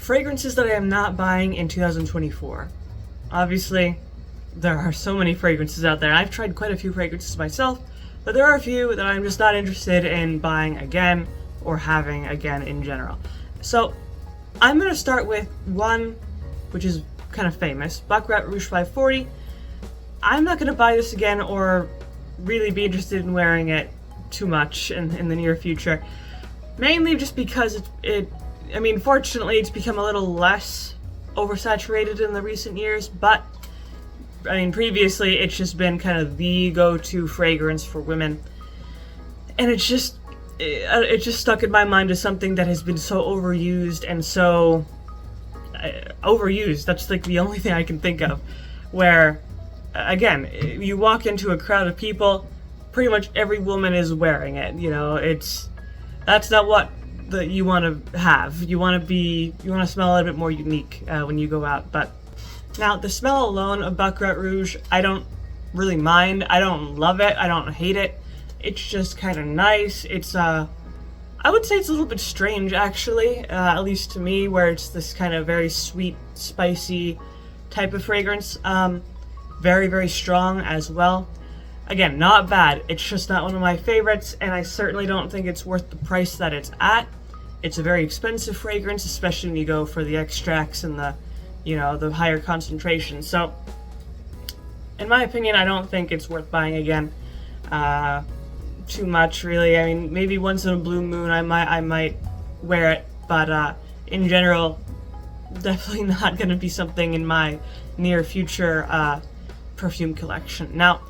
fragrances that I am not buying in 2024. Obviously, there are so many fragrances out there. I've tried quite a few fragrances myself, but there are a few that I'm just not interested in buying again or having again in general. So I'm going to start with one which is kind of famous, Baccarat Rouge 540. I'm not going to buy this again or really be interested in wearing it too much in the near future. Mainly just because fortunately it's become a little less oversaturated in the recent years, but previously it's just been kind of the go-to fragrance for women. And it just stuck in my mind as something that has been so overused and so overused. That's like the only thing I can think of. Where, again, you walk into a crowd of people, pretty much every woman is wearing it. That's not what you want to have. You want to smell a little bit more unique when you go out. But now the smell alone of Baccarat Rouge, I don't really mind. I don't love it. I don't hate it. It's just kind of nice. It's I would say it's a little bit strange, actually, at least to me, where it's this kind of very sweet, spicy type of fragrance. Very, very strong as well. Again, not bad. It's just not one of my favorites, and I certainly don't think it's worth the price that it's at. It's a very expensive fragrance, especially when you go for the extracts and the higher concentration. So, in my opinion, I don't think it's worth buying again. Too much, really. Maybe once in a blue moon I might wear it, but in general, definitely not going to be something in my near future perfume collection. Now,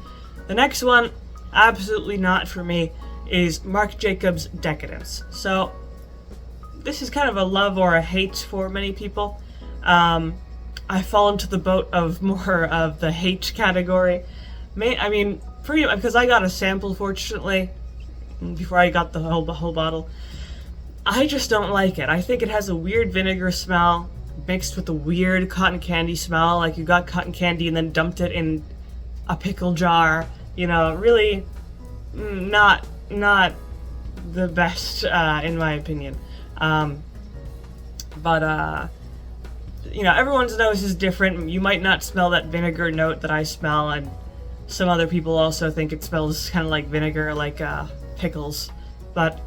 the next one, absolutely not for me, is Marc Jacobs Decadence. So, this is kind of a love or a hate for many people. I fall into the boat of more of the hate category. Because I got a sample, fortunately, before I got the whole bottle. I just don't like it. I think it has a weird vinegar smell mixed with a weird cotton candy smell, like you got cotton candy and then dumped it in a pickle jar. Really not the best in my opinion. Everyone's nose is different. You might not smell that vinegar note that I smell, and some other people also think it smells kind of like vinegar, like pickles. But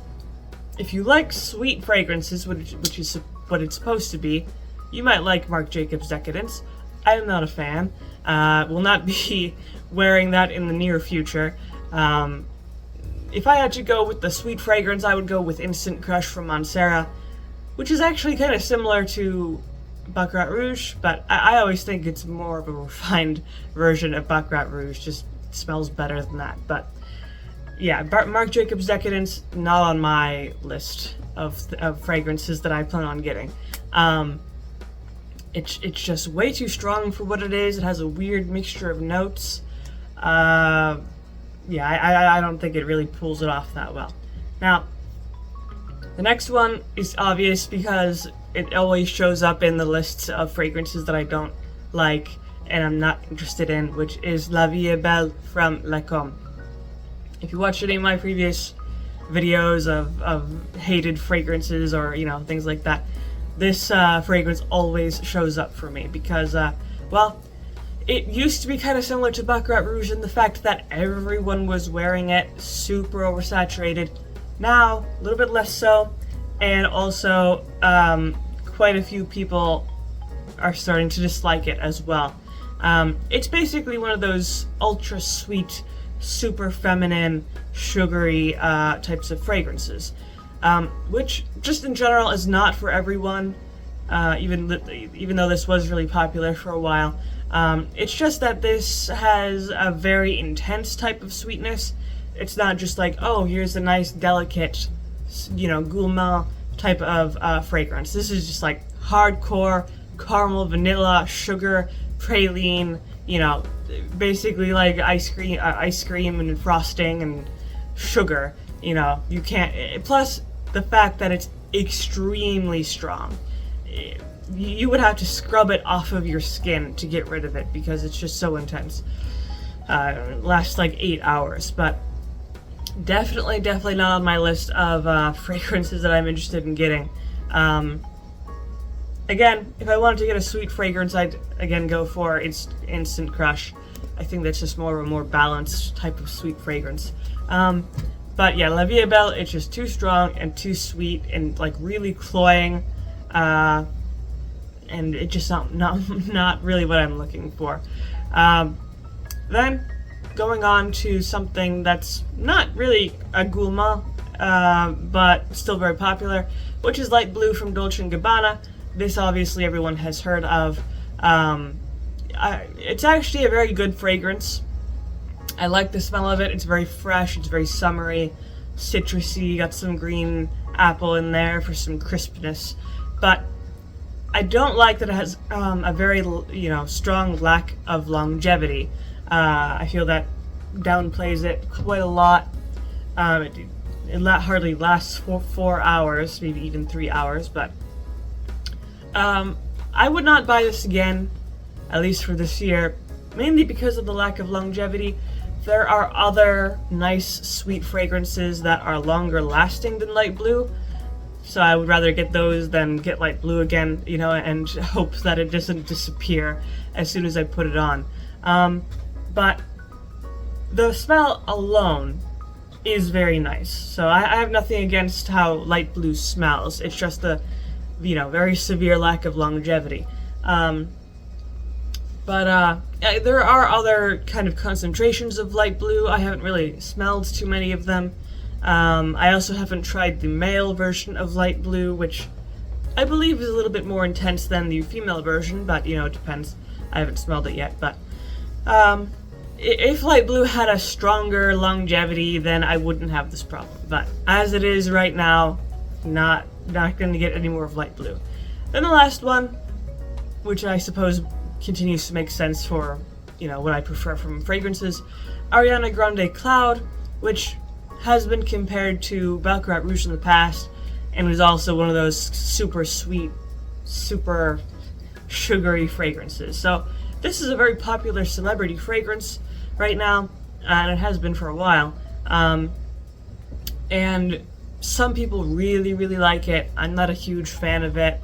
if you like sweet fragrances, which is what it's supposed to be, you might like Marc Jacobs Decadence. I am not a fan. Will not be wearing that in the near future. If I had to go with the sweet fragrance, I would go with Instant Crush from Montserrat, which is actually kind of similar to Baccarat Rouge, but I always think it's more of a refined version of Baccarat Rouge. Just smells better than that. But yeah, Marc Jacobs Decadence, not on my list of fragrances that I plan on getting. It's just way too strong for what it is. It has a weird mixture of notes. I don't think it really pulls it off that well. Now, the next one is obvious because it always shows up in the lists of fragrances that I don't like and I'm not interested in, which is La Vie Est Belle from Lancôme. If you watched any of my previous videos of hated fragrances or things like that, this fragrance always shows up for me because it used to be kind of similar to Baccarat Rouge in the fact that everyone was wearing it, super oversaturated. Now, a little bit less so, and also quite a few people are starting to dislike it as well. It's basically one of those ultra sweet, super feminine, sugary types of fragrances, which just in general is not for everyone, even though this was really popular for a while. It's just that this has a very intense type of sweetness. It's not just like, oh, here's a nice, delicate, gourmand type of fragrance. This is just like hardcore caramel, vanilla, sugar, praline, basically like ice cream and frosting and sugar. You can't. Plus, the fact that it's extremely strong. You would have to scrub it off of your skin to get rid of it because it's just so intense. It lasts like 8 hours, but definitely not on my list of fragrances that I'm interested in getting. again, if I wanted to get a sweet fragrance, I'd again go for Instant Crush. I think that's just more of a more balanced type of sweet fragrance. But yeah, La Vie Est Belle, it's just too strong and too sweet and like really cloying, and it just not really what I'm looking for. Then going on to something that's not really a gourmand, but still very popular, which is Light Blue from Dolce & Gabbana. This obviously everyone has heard of. It's actually a very good fragrance. I like the smell of it. It's very fresh, it's very summery, citrusy, got some green apple in there for some crispness. But I don't like that it has a very, strong lack of longevity. I feel that downplays it quite a lot. It hardly lasts for 4 hours, maybe even 3 hours, but I would not buy this again, at least for this year, mainly because of the lack of longevity. There are other nice, sweet fragrances that are longer lasting than Light Blue, so I would rather get those than get Light Blue again, and hope that it doesn't disappear as soon as I put it on. But the smell alone is very nice, so I have nothing against how Light Blue smells. It's just the, very severe lack of longevity. But there are other kind of concentrations of Light Blue. I haven't really smelled too many of them. I also haven't tried the male version of Light Blue, which I believe is a little bit more intense than the female version, but it depends. I haven't smelled it yet, but if Light Blue had a stronger longevity, then I wouldn't have this problem. But as it is right now, not going to get any more of Light Blue. Then the last one, which I suppose continues to make sense for, what I prefer from fragrances, Ariana Grande Cloud, which has been compared to Baccarat Rouge in the past, and was also one of those super sweet, super sugary fragrances. So this is a very popular celebrity fragrance right now, and it has been for a while. And some people really, really like it. I'm not a huge fan of it.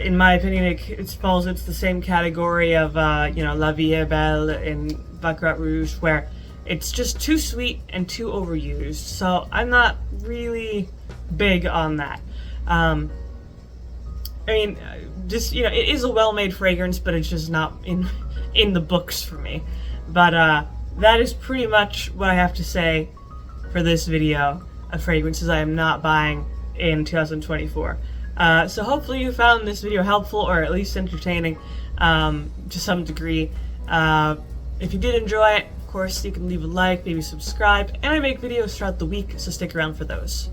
In my opinion, it falls into the same category of, La Vie Est Belle in Baccarat Rouge, where it's just too sweet and too overused. So I'm not really big on that. It is a well-made fragrance, but it's just not in the books for me. But that is pretty much what I have to say for this video of fragrances I am not buying in 2024. So hopefully you found this video helpful, or at least entertaining to some degree. If you did enjoy it, of course, you can leave a like, maybe subscribe, and I make videos throughout the week, so stick around for those.